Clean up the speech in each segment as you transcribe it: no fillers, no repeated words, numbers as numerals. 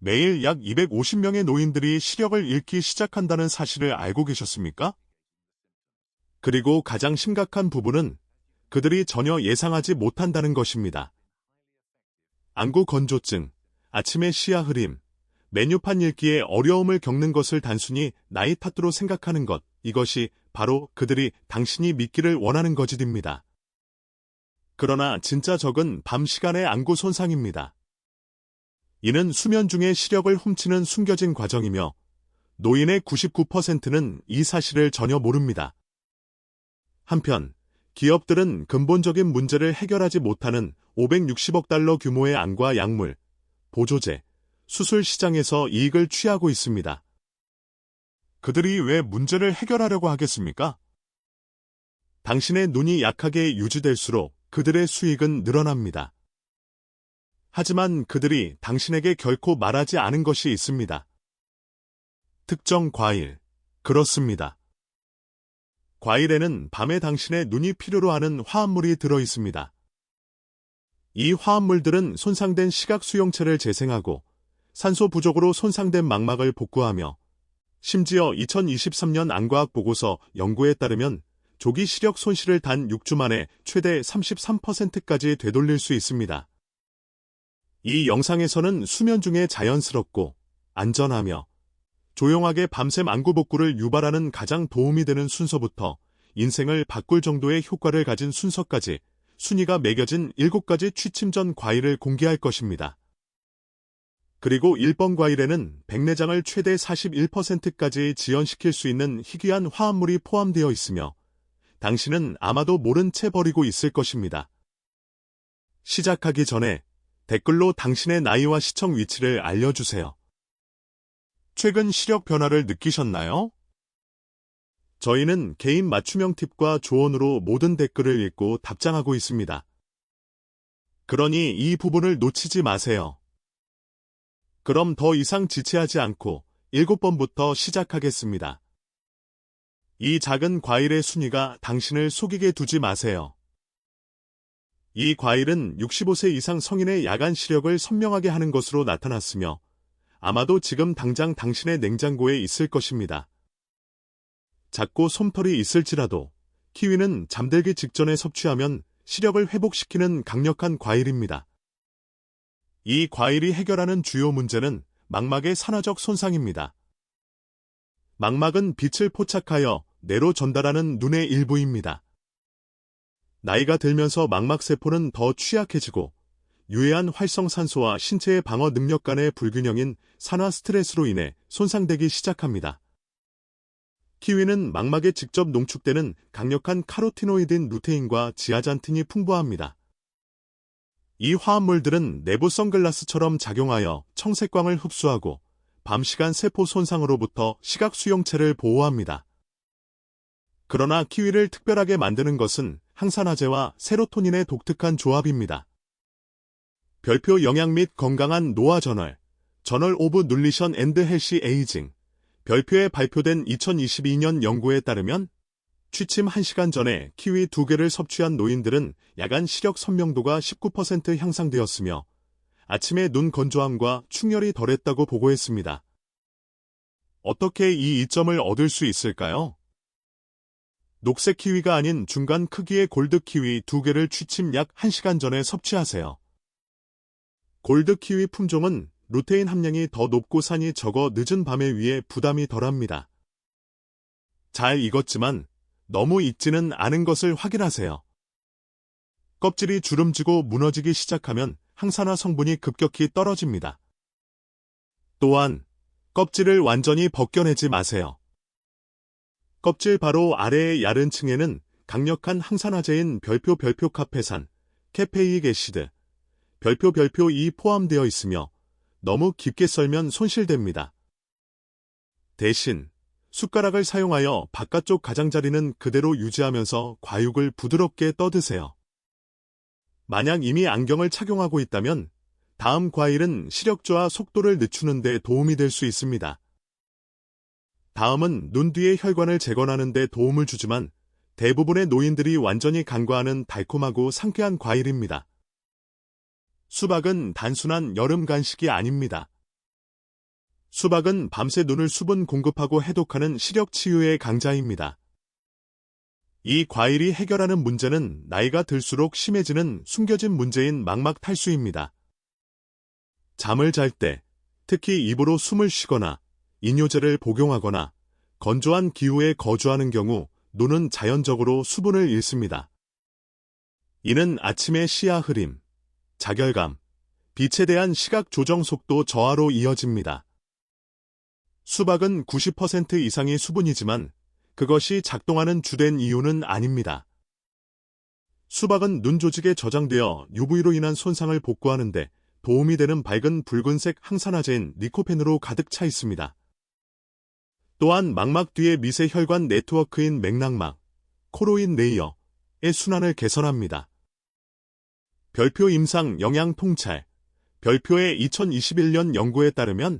매일 약 250명의 노인들이 시력을 잃기 시작한다는 사실을 알고 계셨습니까? 그리고 가장 심각한 부분은 그들이 전혀 예상하지 못한다는 것입니다. 안구 건조증, 아침에 시야 흐림, 메뉴판 읽기에 어려움을 겪는 것을 단순히 나이 탓으로 생각하는 것, 이것이 바로 그들이 당신이 믿기를 원하는 것입니다. 그러나 진짜 적은 밤 시간의 안구 손상입니다. 이는 수면 중에 시력을 훔치는 숨겨진 과정이며 노인의 99%는 이 사실을 전혀 모릅니다. 한편 기업들은 근본적인 문제를 해결하지 못하는 560억 달러 규모의 안과 약물, 보조제, 수술 시장에서 이익을 취하고 있습니다. 그들이 왜 문제를 해결하려고 하겠습니까? 당신의 눈이 약하게 유지될수록 그들의 수익은 늘어납니다. 하지만 그들이 당신에게 결코 말하지 않은 것이 있습니다. 특정 과일. 그렇습니다. 과일에는 밤에 당신의 눈이 필요로 하는 화합물이 들어 있습니다. 이 화합물들은 손상된 시각 수용체를 재생하고 산소 부족으로 손상된 망막을 복구하며 심지어 2023년 안과학 보고서 연구에 따르면 조기 시력 손실을 단 6주 만에 최대 33%까지 되돌릴 수 있습니다. 이 영상에서는 수면 중에 자연스럽고 안전하며 조용하게 밤샘 안구 복구를 유발하는 가장 도움이 되는 순서부터 인생을 바꿀 정도의 효과를 가진 순서까지 순위가 매겨진 7가지 취침 전 과일을 공개할 것입니다. 그리고 1번 과일에는 백내장을 최대 41%까지 지연시킬 수 있는 희귀한 화합물이 포함되어 있으며 당신은 아마도 모른 채 버리고 있을 것입니다. 시작하기 전에 댓글로 당신의 나이와 시청 위치를 알려주세요. 최근 시력 변화를 느끼셨나요? 저희는 개인 맞춤형 팁과 조언으로 모든 댓글을 읽고 답장하고 있습니다. 그러니 이 부분을 놓치지 마세요. 그럼 더 이상 지체하지 않고 7번부터 시작하겠습니다. 이 작은 과일의 순위가 당신을 속이게 두지 마세요. 이 과일은 65세 이상 성인의 야간 시력을 선명하게 하는 것으로 나타났으며 아마도 지금 당장 당신의 냉장고에 있을 것입니다. 작고 솜털이 있을지라도 키위는 잠들기 직전에 섭취하면 시력을 회복시키는 강력한 과일입니다. 이 과일이 해결하는 주요 문제는 망막의 산화적 손상입니다. 망막은 빛을 포착하여 뇌로 전달하는 눈의 일부입니다. 나이가 들면서 망막세포는 더 취약해지고 유해한 활성산소와 신체의 방어 능력 간의 불균형인 산화 스트레스로 인해 손상되기 시작합니다. 키위는 망막에 직접 농축되는 강력한 카로티노이드인 루테인과 지아잔틴이 풍부합니다. 이 화합물들은 내부 선글라스처럼 작용하여 청색광을 흡수하고 밤시간 세포 손상으로부터 시각 수용체를 보호합니다. 그러나 키위를 특별하게 만드는 것은 항산화제와 세로토닌의 독특한 조합입니다. 별표 영양 및 건강한 노화 저널, 저널 오브 눌리션 앤드 헬시 에이징, 별표에 발표된 2022년 연구에 따르면 취침 1시간 전에 키위 2개를 섭취한 노인들은 야간 시력 선명도가 19% 향상되었으며 아침에 눈 건조함과 충혈이 덜했다고 보고했습니다. 어떻게 이 이점을 얻을 수 있을까요? 녹색 키위가 아닌 중간 크기의 골드 키위 2개를 취침 약 1시간 전에 섭취하세요. 골드 키위 품종은 루테인 함량이 더 높고 산이 적어 늦은 밤에 위에 부담이 덜합니다. 잘 익었지만 너무 익지는 않은 것을 확인하세요. 껍질이 주름지고 무너지기 시작하면 항산화 성분이 급격히 떨어집니다. 또한 껍질을 완전히 벗겨내지 마세요. 껍질 바로 아래의 얇은 층에는 강력한 항산화제인 별표 카페산, 캐페이익 애시드, 별표 2 포함되어 있으며 너무 깊게 썰면 손실됩니다. 대신 숟가락을 사용하여 바깥쪽 가장자리는 그대로 유지하면서 과육을 부드럽게 떠드세요. 만약 이미 안경을 착용하고 있다면 다음 과일은 시력저하 속도를 늦추는 데 도움이 될 수 있습니다. 다음은 눈 뒤의 혈관을 재건하는 데 도움을 주지만 대부분의 노인들이 완전히 간과하는 달콤하고 상쾌한 과일입니다. 수박은 단순한 여름 간식이 아닙니다. 수박은 밤새 눈을 수분 공급하고 해독하는 시력 치유의 강자입니다. 이 과일이 해결하는 문제는 나이가 들수록 심해지는 숨겨진 문제인 망막 탈수입니다. 잠을 잘 때, 특히 입으로 숨을 쉬거나 이뇨제를 복용하거나 건조한 기후에 거주하는 경우 눈은 자연적으로 수분을 잃습니다. 이는 아침의 시야 흐림, 자결감, 빛에 대한 시각 조정 속도 저하로 이어집니다. 수박은 90% 이상이 수분이지만 그것이 작동하는 주된 이유는 아닙니다. 수박은 눈 조직에 저장되어 UV로 인한 손상을 복구하는 데 도움이 되는 밝은 붉은색 항산화제인 리코펜으로 가득 차 있습니다. 또한 망막 뒤의 미세 혈관 네트워크인 맥락막, 코로인 레이어의 순환을 개선합니다. 별표 임상 영양 통찰, 별표의 2021년 연구에 따르면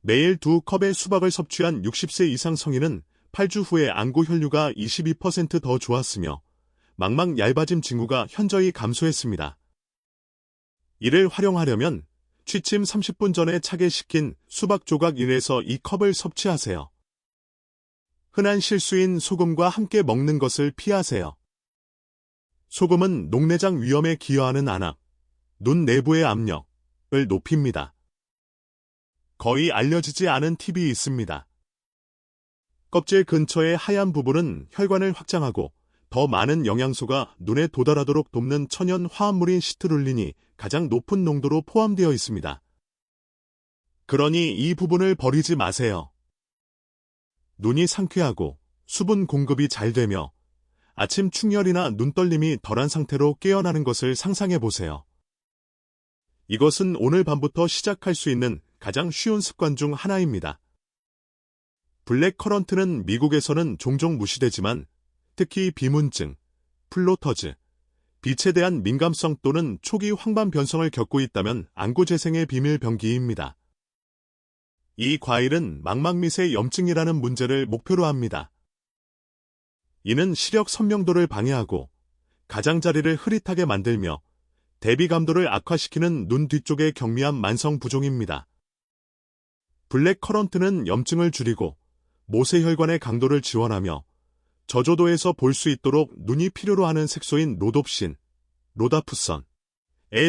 매일 2컵의 수박을 섭취한 60세 이상 성인은 8주 후에 안구 혈류가 22% 더 좋았으며 망막 얇아짐 징후가 현저히 감소했습니다. 이를 활용하려면 취침 30분 전에 차게 식힌 수박 조각 1에서 2컵을 섭취하세요. 흔한 실수인 소금과 함께 먹는 것을 피하세요. 소금은 녹내장 위험에 기여하는 안압, 눈 내부의 압력을 높입니다. 거의 알려지지 않은 팁이 있습니다. 껍질 근처의 하얀 부분은 혈관을 확장하고 더 많은 영양소가 눈에 도달하도록 돕는 천연 화합물인 시트룰린이 가장 높은 농도로 포함되어 있습니다. 그러니 이 부분을 버리지 마세요. 눈이 상쾌하고 수분 공급이 잘 되며 아침 충혈이나 눈떨림이 덜한 상태로 깨어나는 것을 상상해 보세요. 이것은 오늘 밤부터 시작할 수 있는 가장 쉬운 습관 중 하나입니다. 블랙커런트는 미국에서는 종종 무시되지만 특히 비문증, 플로터즈, 빛에 대한 민감성 또는 초기 황반 변성을 겪고 있다면 안구 재생의 비밀 병기입니다. 이 과일은 망막밑의 염증이라는 문제를 목표로 합니다. 이는 시력 선명도를 방해하고 가장자리를 흐릿하게 만들며 대비 감도를 악화시키는 눈 뒤쪽의 경미한 만성 부종입니다. 블랙커런트는 염증을 줄이고 모세혈관의 강도를 지원하며 저조도에서 볼 수 있도록 눈이 필요로 하는 색소인 로놉신, 로다푸선의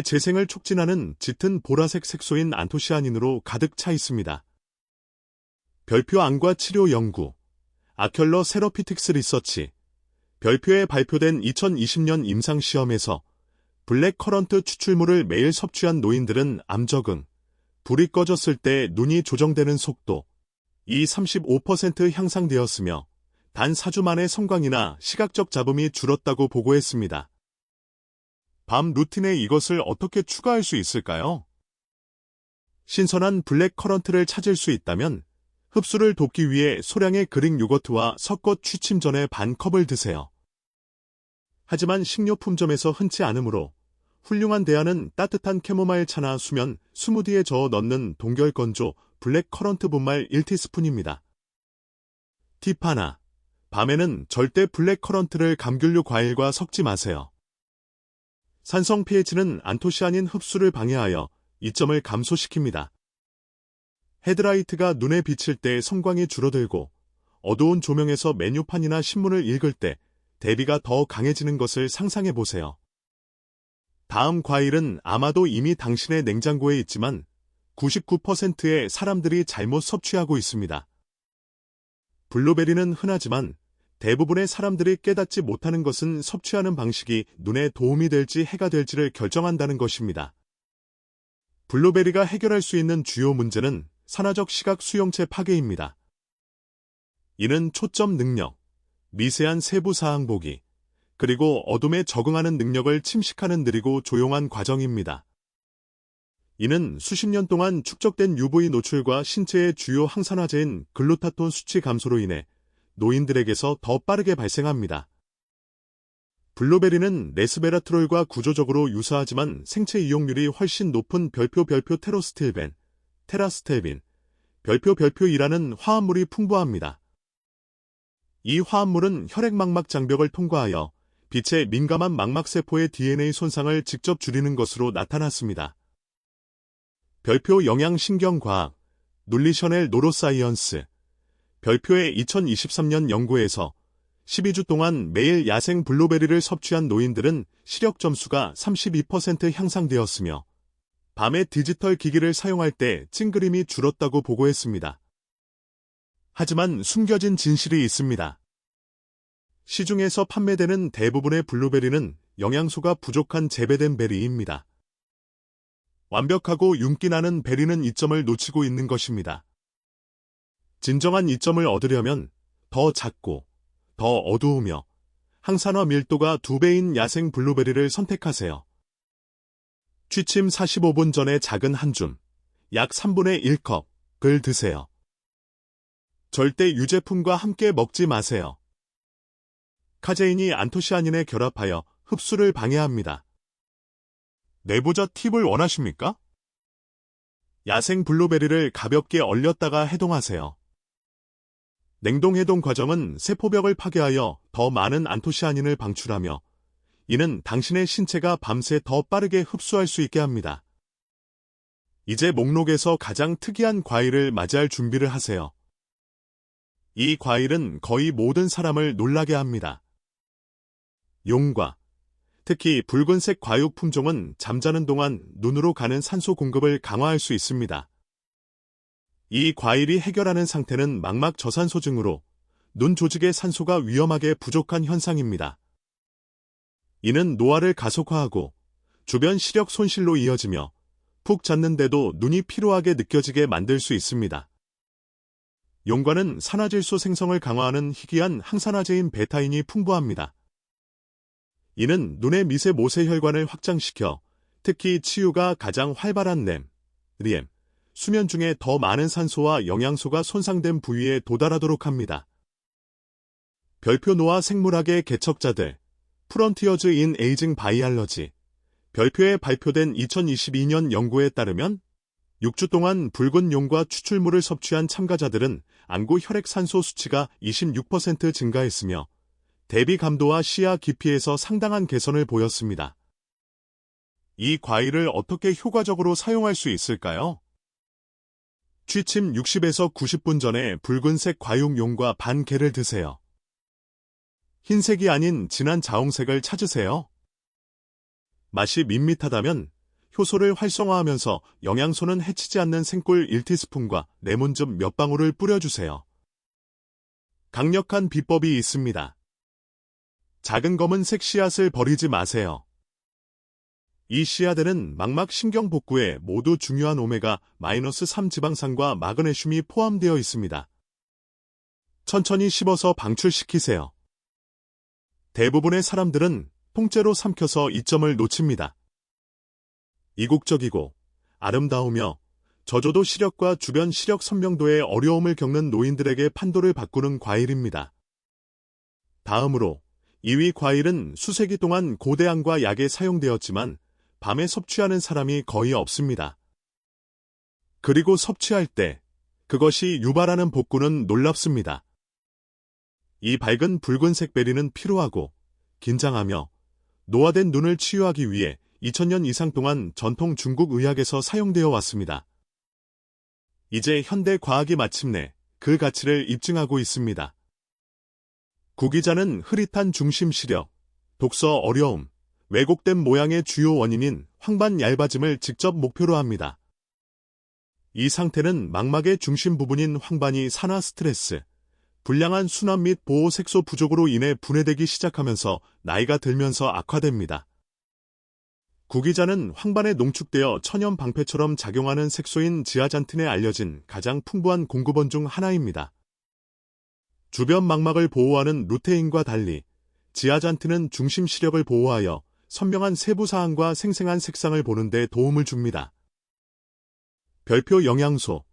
재생을 촉진하는 짙은 보라색 색소인 안토시아닌으로 가득 차 있습니다. 별표 안과 치료 연구, 아켈러 세러피틱스 리서치, 별표에 발표된 2020년 임상시험에서 블랙커런트 추출물을 매일 섭취한 노인들은 암적응, 불이 꺼졌을 때 눈이 조정되는 속도, 이 35% 향상되었으며 단 4주 만에 성광이나 시각적 잡음이 줄었다고 보고했습니다. 밤 루틴에 이것을 어떻게 추가할 수 있을까요? 신선한 블랙커런트를 찾을 수 있다면 흡수를 돕기 위해 소량의 그릭 요거트와 섞어 취침 전에 반 컵을 드세요. 하지만 식료품점에서 흔치 않으므로 훌륭한 대안은 따뜻한 캐모마일 차나 수면, 스무디에 저어 넣는 동결 건조 블랙커런트 분말 1티스푼입니다. 팁 하나. 밤에는 절대 블랙커런트를 감귤류 과일과 섞지 마세요. 산성 pH는 안토시아닌 흡수를 방해하여 이점을 감소시킵니다. 헤드라이트가 눈에 비칠 때 성광이 줄어들고 어두운 조명에서 메뉴판이나 신문을 읽을 때 대비가 더 강해지는 것을 상상해 보세요. 다음 과일은 아마도 이미 당신의 냉장고에 있지만 99%의 사람들이 잘못 섭취하고 있습니다. 블루베리는 흔하지만 대부분의 사람들이 깨닫지 못하는 것은 섭취하는 방식이 눈에 도움이 될지 해가 될지를 결정한다는 것입니다. 블루베리가 해결할 수 있는 주요 문제는 산화적 시각 수용체 파괴입니다. 이는 초점 능력, 미세한 세부 사항 보기, 그리고 어둠에 적응하는 능력을 침식하는 느리고 조용한 과정입니다. 이는 수십 년 동안 축적된 UV 노출과 신체의 주요 항산화제인 글루타톤 수치 감소로 인해 노인들에게서 더 빠르게 발생합니다. 블루베리는 레스베라트롤과 구조적으로 유사하지만 생체 이용률이 훨씬 높은 별표 테로스틸벤, 테라스텔빈, 별표이라는 화합물이 풍부합니다. 이 화합물은 혈액망막 장벽을 통과하여 빛에 민감한 망막세포의 DNA 손상을 직접 줄이는 것으로 나타났습니다. 별표 영양신경과학, 눌리셔넬 노로사이언스 별표의 2023년 연구에서 12주 동안 매일 야생 블루베리를 섭취한 노인들은 시력 점수가 32% 향상되었으며 밤에 디지털 기기를 사용할 때 찡그림이 줄었다고 보고했습니다. 하지만 숨겨진 진실이 있습니다. 시중에서 판매되는 대부분의 블루베리는 영양소가 부족한 재배된 베리입니다. 완벽하고 윤기 나는 베리는 이점을 놓치고 있는 것입니다. 진정한 이점을 얻으려면 더 작고 더 어두우며 항산화 밀도가 2배인 야생 블루베리를 선택하세요. 취침 45분 전에 작은 한 줌, 약 3분의 1컵을 드세요. 절대 유제품과 함께 먹지 마세요. 카제인이 안토시아닌에 결합하여 흡수를 방해합니다. 내부자 팁을 원하십니까? 야생 블루베리를 가볍게 얼렸다가 해동하세요. 냉동-해동 과정은 세포벽을 파괴하여 더 많은 안토시아닌을 방출하며 이는 당신의 신체가 밤새 더 빠르게 흡수할 수 있게 합니다. 이제 목록에서 가장 특이한 과일을 맞이할 준비를 하세요. 이 과일은 거의 모든 사람을 놀라게 합니다. 용과, 특히 붉은색 과육 품종은 잠자는 동안 눈으로 가는 산소 공급을 강화할 수 있습니다. 이 과일이 해결하는 상태는 망막 저산소증으로 눈 조직의 산소가 위험하게 부족한 현상입니다. 이는 노화를 가속화하고 주변 시력 손실로 이어지며 푹 잤는데도 눈이 피로하게 느껴지게 만들 수 있습니다. 용과는 산화질소 생성을 강화하는 희귀한 항산화제인 베타인이 풍부합니다. 이는 눈의 미세 모세혈관을 확장시켜 특히 치유가 가장 활발한 REM, 수면 중에 더 많은 산소와 영양소가 손상된 부위에 도달하도록 합니다. 별표 노화 생물학의 개척자들, 프론티어즈 인 에이징 바이알러지, 별표에 발표된 2022년 연구에 따르면 6주 동안 붉은 용과 추출물을 섭취한 참가자들은 안구 혈액산소 수치가 26% 증가했으며 대비 감도와 시야 깊이에서 상당한 개선을 보였습니다. 이 과일을 어떻게 효과적으로 사용할 수 있을까요? 취침 60에서 90분 전에 붉은색 과육용과 반 개를 드세요. 흰색이 아닌 진한 자홍색을 찾으세요. 맛이 밋밋하다면 효소를 활성화하면서 영양소는 해치지 않는 생꿀 1티스푼과 레몬즙 몇 방울을 뿌려주세요. 강력한 비법이 있습니다. 작은 검은색 씨앗을 버리지 마세요. 이 씨앗에는 망막 신경 복구에 모두 중요한 오메가-3 지방산과 마그네슘이 포함되어 있습니다. 천천히 씹어서 방출시키세요. 대부분의 사람들은 통째로 삼켜서 이점을 놓칩니다. 이국적이고 아름다우며 저조도 시력과 주변 시력 선명도에 어려움을 겪는 노인들에게 판도를 바꾸는 과일입니다. 다음으로 2위 과일은 수세기 동안 고대양과 약에 사용되었지만 밤에 섭취하는 사람이 거의 없습니다. 그리고 섭취할 때 그것이 유발하는 복구는 놀랍습니다. 이 밝은 붉은색 베리는 피로하고 긴장하며 노화된 눈을 치유하기 위해 2000년 이상 동안 전통 중국 의학에서 사용되어 왔습니다. 이제 현대 과학이 마침내 그 가치를 입증하고 있습니다. 구기자는 흐릿한 중심 시력, 독서 어려움, 왜곡된 모양의 주요 원인인 황반 얇아짐을 직접 목표로 합니다. 이 상태는 망막의 중심 부분인 황반이 산화 스트레스, 불량한 순환 및 보호 색소 부족으로 인해 분해되기 시작하면서 나이가 들면서 악화됩니다. 구기자는 황반에 농축되어 천연 방패처럼 작용하는 색소인 지아잔틴에 알려진 가장 풍부한 공급원 중 하나입니다. 주변 망막을 보호하는 루테인과 달리 지아잔틴은 중심 시력을 보호하여 선명한 세부 사항과 생생한 색상을 보는 데 도움을 줍니다. 별표 영양소,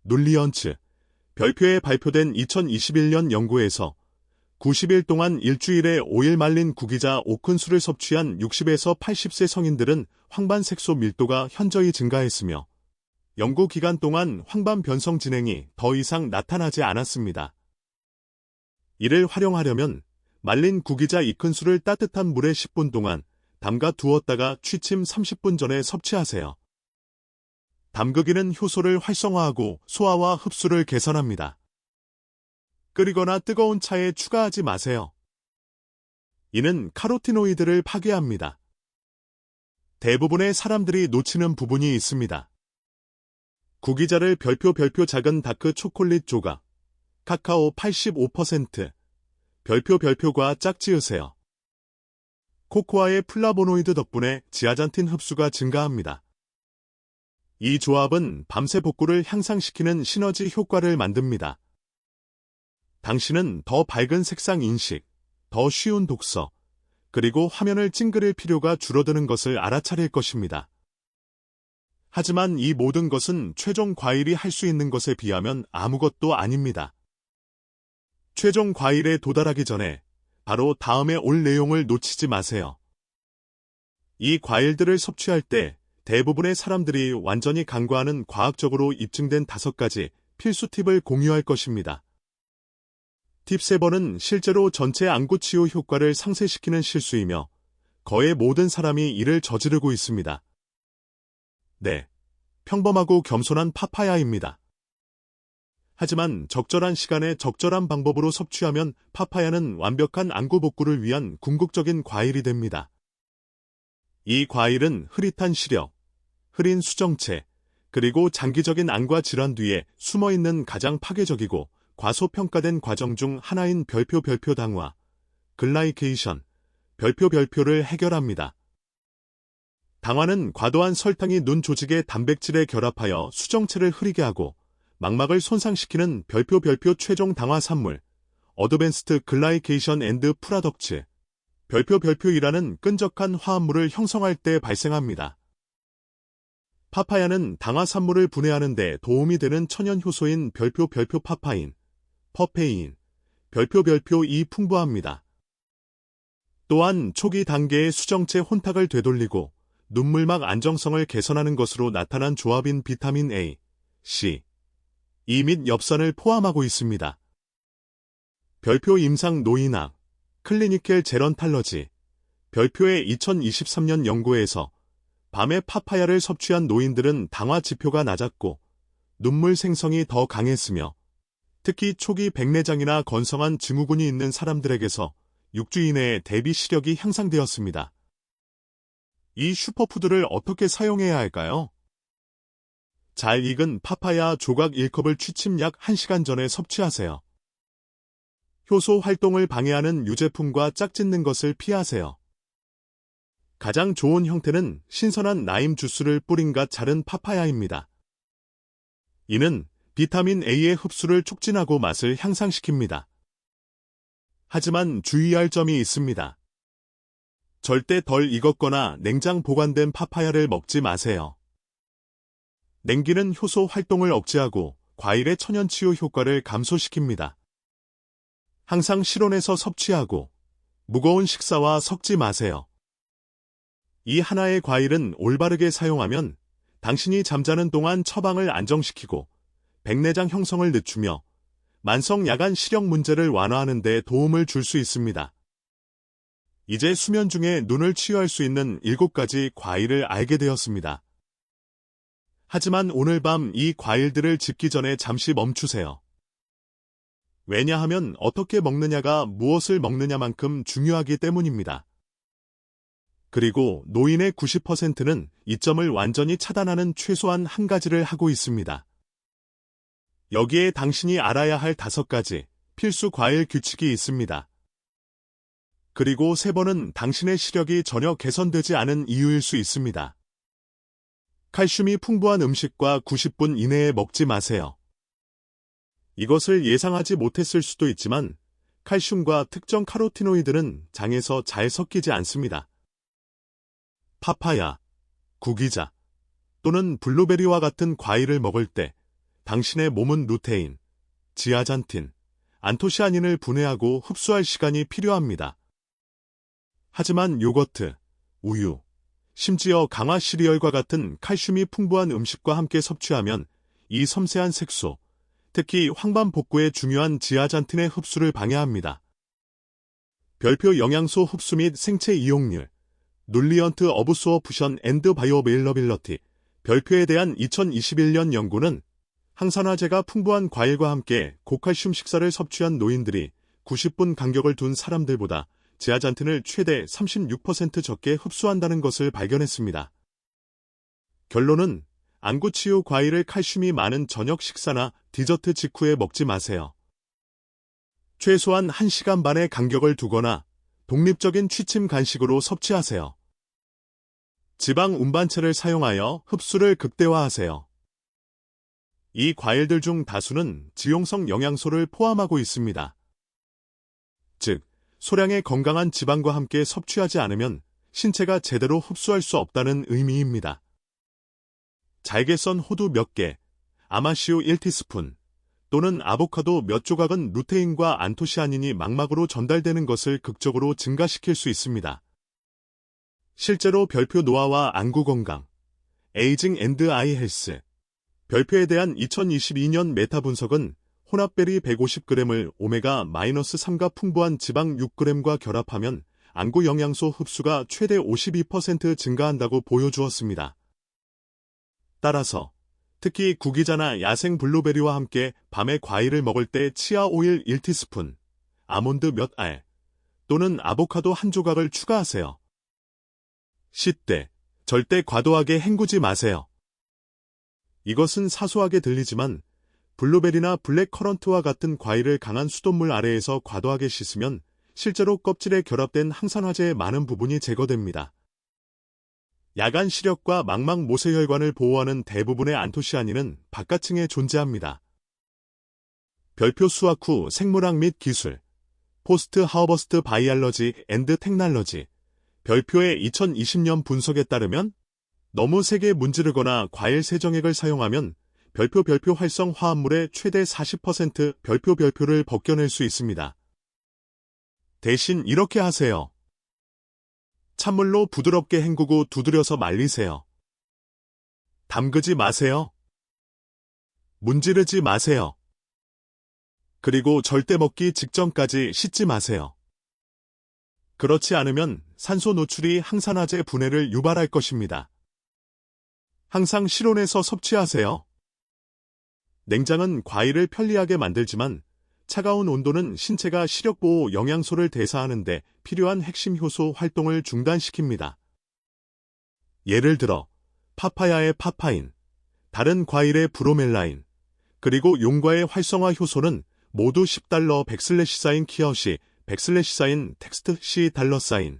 눌리언츠, 별표에 발표된 2021년 연구에서 90일 동안 일주일에 5일 말린 구기자 5큰술을 섭취한 60에서 80세 성인들은 황반 색소 밀도가 현저히 증가했으며 연구 기간 동안 황반 변성 진행이 더 이상 나타나지 않았습니다. 이를 활용하려면 말린 구기자 2큰술을 따뜻한 물에 10분 동안 담가 두었다가 취침 30분 전에 섭취하세요. 담그기는 효소를 활성화하고 소화와 흡수를 개선합니다. 끓이거나 뜨거운 차에 추가하지 마세요. 이는 카로티노이드를 파괴합니다. 대부분의 사람들이 놓치는 부분이 있습니다. 구기자를 별표 작은 다크 초콜릿 조각, 카카오 85%, 별표가 짝지으세요. 코코아의 플라보노이드 덕분에 지아잔틴 흡수가 증가합니다. 이 조합은 밤새 복구를 향상시키는 시너지 효과를 만듭니다. 당신은 더 밝은 색상 인식, 더 쉬운 독서, 그리고 화면을 찡그릴 필요가 줄어드는 것을 알아차릴 것입니다. 하지만 이 모든 것은 최종 과일이 할 수 있는 것에 비하면 아무것도 아닙니다. 최종 과일에 도달하기 전에 바로 다음에 올 내용을 놓치지 마세요. 이 과일들을 섭취할 때 대부분의 사람들이 완전히 간과하는 과학적으로 입증된 5가지 필수 팁을 공유할 것입니다. 팁 3번은 실제로 전체 안구 치유 효과를 상쇄시키는 실수이며 거의 모든 사람이 이를 저지르고 있습니다. 네, 평범하고 겸손한 파파야입니다. 하지만 적절한 시간에 적절한 방법으로 섭취하면 파파야는 완벽한 안구 복구를 위한 궁극적인 과일이 됩니다. 이 과일은 흐릿한 시력, 흐린 수정체, 그리고 장기적인 안과 질환 뒤에 숨어있는 가장 파괴적이고 과소평가된 과정 중 하나인 별표 당화, 글라이케이션, 별표를 해결합니다. 당화는 과도한 설탕이 눈 조직의 단백질에 결합하여 수정체를 흐리게 하고 망막을 손상시키는 별표 최종 당화 산물, 어드밴스드 글라이케이션 앤드 프라덕츠, 별표이라는 끈적한 화합물을 형성할 때 발생합니다. 파파야는 당화 산물을 분해하는 데 도움이 되는 천연 효소인 별표 파파인, 퍼페인, 별표이 풍부합니다. 또한 초기 단계의 수정체 혼탁을 되돌리고 눈물막 안정성을 개선하는 것으로 나타난 조합인 비타민 A, C, E 및 엽산을 포함하고 있습니다. 별표 임상 노인학, 클리니켈 제런탈러지, 별표의 2023년 연구에서 밤에 파파야를 섭취한 노인들은 당화 지표가 낮았고 눈물 생성이 더 강했으며 특히 초기 백내장이나 건성한 증후군이 있는 사람들에게서 6주 이내에 대비 시력이 향상되었습니다. 이 슈퍼푸드를 어떻게 사용해야 할까요? 잘 익은 파파야 조각 1컵을 취침 약 1시간 전에 섭취하세요. 효소 활동을 방해하는 유제품과 짝짓는 것을 피하세요. 가장 좋은 형태는 신선한 라임 주스를 뿌린가 자른 파파야입니다. 이는 비타민 A의 흡수를 촉진하고 맛을 향상시킵니다. 하지만 주의할 점이 있습니다. 절대 덜 익었거나 냉장 보관된 파파야를 먹지 마세요. 냉기는 효소 활동을 억제하고 과일의 천연치유 효과를 감소시킵니다. 항상 실온에서 섭취하고 무거운 식사와 섞지 마세요. 이 하나의 과일은 올바르게 사용하면 당신이 잠자는 동안 처방을 안정시키고 백내장 형성을 늦추며 만성 야간 시력 문제를 완화하는 데 도움을 줄 수 있습니다. 이제 수면 중에 눈을 치유할 수 있는 7가지 과일을 알게 되었습니다. 하지만 오늘 밤 이 과일들을 집기 전에 잠시 멈추세요. 왜냐하면 어떻게 먹느냐가 무엇을 먹느냐만큼 중요하기 때문입니다. 그리고 노인의 90%는 이 점을 완전히 차단하는 최소한 한 가지를 하고 있습니다. 여기에 당신이 알아야 할 5가지 필수 과일 규칙이 있습니다. 그리고 3번은 당신의 시력이 전혀 개선되지 않은 이유일 수 있습니다. 칼슘이 풍부한 음식과 90분 이내에 먹지 마세요. 이것을 예상하지 못했을 수도 있지만 칼슘과 특정 카로티노이드는 장에서 잘 섞이지 않습니다. 파파야, 구기자 또는 블루베리와 같은 과일을 먹을 때 당신의 몸은 루테인, 지아잔틴, 안토시아닌을 분해하고 흡수할 시간이 필요합니다. 하지만 요거트, 우유, 심지어 강화 시리얼과 같은 칼슘이 풍부한 음식과 함께 섭취하면 이 섬세한 색소, 특히 황반 복구에 중요한 지아잔틴의 흡수를 방해합니다. 별표 영양소 흡수 및 생체 이용률, 눌리언트 어브소어프션 앤드 바이오베일러빌러티, 별표에 대한 2021년 연구는 항산화제가 풍부한 과일과 함께 고칼슘 식사를 섭취한 노인들이 90분 간격을 둔 사람들보다 제아잔틴을 최대 36% 적게 흡수한다는 것을 발견했습니다. 결론은 안구치유 과일을 칼슘이 많은 저녁 식사나 디저트 직후에 먹지 마세요. 최소한 1시간 반의 간격을 두거나 독립적인 취침 간식으로 섭취하세요. 지방 운반체를 사용하여 흡수를 극대화하세요. 이 과일들 중 다수는 지용성 영양소를 포함하고 있습니다. 즉, 소량의 건강한 지방과 함께 섭취하지 않으면 신체가 제대로 흡수할 수 없다는 의미입니다. 잘게 썬 호두 몇 개, 아마시우 1티스푼 또는 아보카도 몇 조각은 루테인과 안토시아닌이 망막으로 전달되는 것을 극적으로 증가시킬 수 있습니다. 실제로 별표 노화와 안구 건강, 에이징 앤드 아이 헬스, 별표에 대한 2022년 메타 분석은 혼합베리 150g을 오메가-3가 풍부한 지방 6g과 결합하면 안구 영양소 흡수가 최대 52% 증가한다고 보여주었습니다. 따라서 특히 구기자나 야생 블루베리와 함께 밤에 과일을 먹을 때 치아 오일 1티스푼, 아몬드 몇 알 또는 아보카도 한 조각을 추가하세요. 씻되 절대 과도하게 헹구지 마세요. 이것은 사소하게 들리지만 블루베리나 블랙커런트와 같은 과일을 강한 수돗물 아래에서 과도하게 씻으면 실제로 껍질에 결합된 항산화제의 많은 부분이 제거됩니다. 야간 시력과 망막 모세혈관을 보호하는 대부분의 안토시아닌은 바깥층에 존재합니다. 별표 수확 후 생물학 및 기술, 포스트 하버스트 바이알러지 앤드 테크놀로지, 별표의 2020년 분석에 따르면 너무 세게 문지르거나 과일 세정액을 사용하면 별표 활성 화합물의 최대 40% 별표를 벗겨낼 수 있습니다. 대신 이렇게 하세요. 찬물로 부드럽게 헹구고 두드려서 말리세요. 담그지 마세요. 문지르지 마세요. 그리고 절대 먹기 직전까지 씻지 마세요. 그렇지 않으면 산소 노출이 항산화제 분해를 유발할 것입니다. 항상 실온에서 섭취하세요. 냉장은 과일을 편리하게 만들지만 차가운 온도는 신체가 시력보호 영양소를 대사하는 데 필요한 핵심 효소 활동을 중단시킵니다. 예를 들어 파파야의 파파인, 다른 과일의 브로멜라인, 그리고 용과의 활성화 효소는 모두 $10 백슬래시사인 키어시, 백슬래시사인 텍스트 C $사인,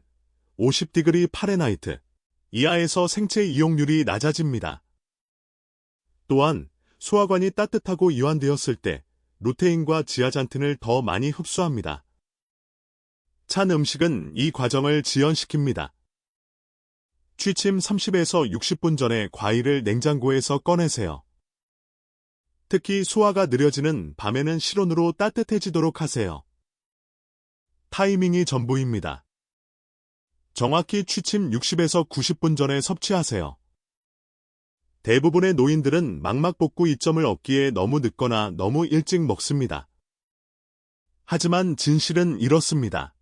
50디그리 파레나이트 이하에서 생체 이용률이 낮아집니다. 또한 소화관이 따뜻하고 이완되었을 때 루테인과 지아잔틴을 더 많이 흡수합니다. 찬 음식은 이 과정을 지연시킵니다. 취침 30에서 60분 전에 과일을 냉장고에서 꺼내세요. 특히 소화가 느려지는 밤에는 실온으로 따뜻해지도록 하세요. 타이밍이 전부입니다. 정확히 취침 60에서 90분 전에 섭취하세요. 대부분의 노인들은 망막 복구 이점을 얻기에 너무 늦거나 너무 일찍 먹습니다. 하지만 진실은 이렇습니다.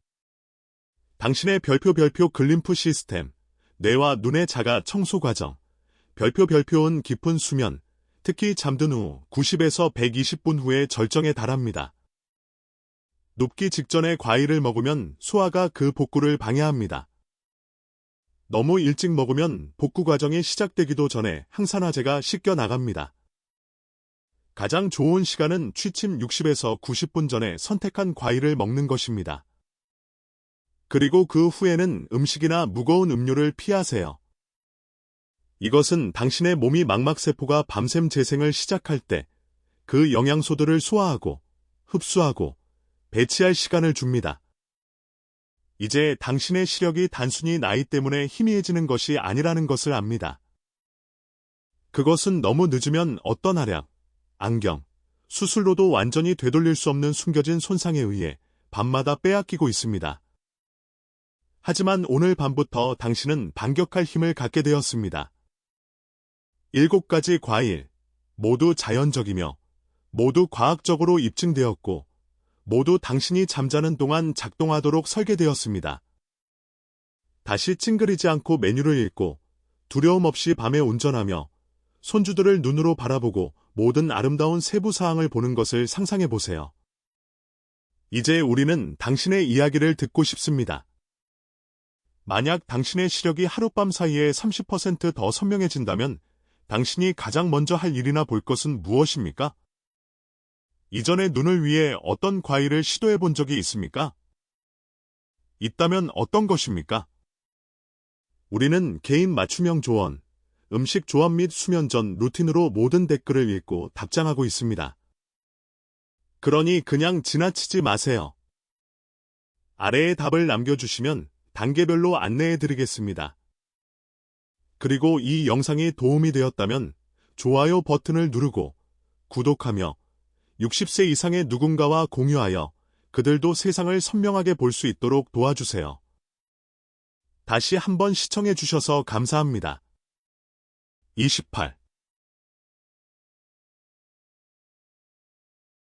당신의 별표 글림프 시스템, 뇌와 눈의 자가 청소 과정, 별표은 깊은 수면, 특히 잠든 후 90에서 120분 후에 절정에 달합니다. 눕기 직전에 과일을 먹으면 소화가 그 복구를 방해합니다. 너무 일찍 먹으면 복구 과정이 시작되기도 전에 항산화제가 씻겨 나갑니다. 가장 좋은 시간은 취침 60에서 90분 전에 선택한 과일을 먹는 것입니다. 그리고 그 후에는 음식이나 무거운 음료를 피하세요. 이것은 당신의 몸이 망막세포가 밤샘 재생을 시작할 때 그 영양소들을 소화하고 흡수하고 배치할 시간을 줍니다. 이제 당신의 시력이 단순히 나이 때문에 희미해지는 것이 아니라는 것을 압니다. 그것은 너무 늦으면 어떤 활약, 안경, 수술로도 완전히 되돌릴 수 없는 숨겨진 손상에 의해 밤마다 빼앗기고 있습니다. 하지만 오늘 밤부터 당신은 반격할 힘을 갖게 되었습니다. 7가지 과일, 모두 자연적이며 모두 과학적으로 입증되었고 모두 당신이 잠자는 동안 작동하도록 설계되었습니다. 다시 찡그리지 않고 메뉴를 읽고 두려움 없이 밤에 운전하며 손주들을 눈으로 바라보고 모든 아름다운 세부 사항을 보는 것을 상상해 보세요. 이제 우리는 당신의 이야기를 듣고 싶습니다. 만약 당신의 시력이 하룻밤 사이에 30% 더 선명해진다면 당신이 가장 먼저 할 일이나 볼 것은 무엇입니까? 이전에 눈을 위해 어떤 과일을 시도해 본 적이 있습니까? 있다면 어떤 것입니까? 우리는 개인 맞춤형 조언, 음식 조합 및 수면 전 루틴으로 모든 댓글을 읽고 답장하고 있습니다. 그러니 그냥 지나치지 마세요. 아래에 답을 남겨주시면 단계별로 안내해 드리겠습니다. 그리고 이 영상이 도움이 되었다면 좋아요 버튼을 누르고 구독하며 60세 이상의 누군가와 공유하여 그들도 세상을 선명하게 볼 수 있도록 도와주세요. 다시 한번 시청해 주셔서 감사합니다. 28.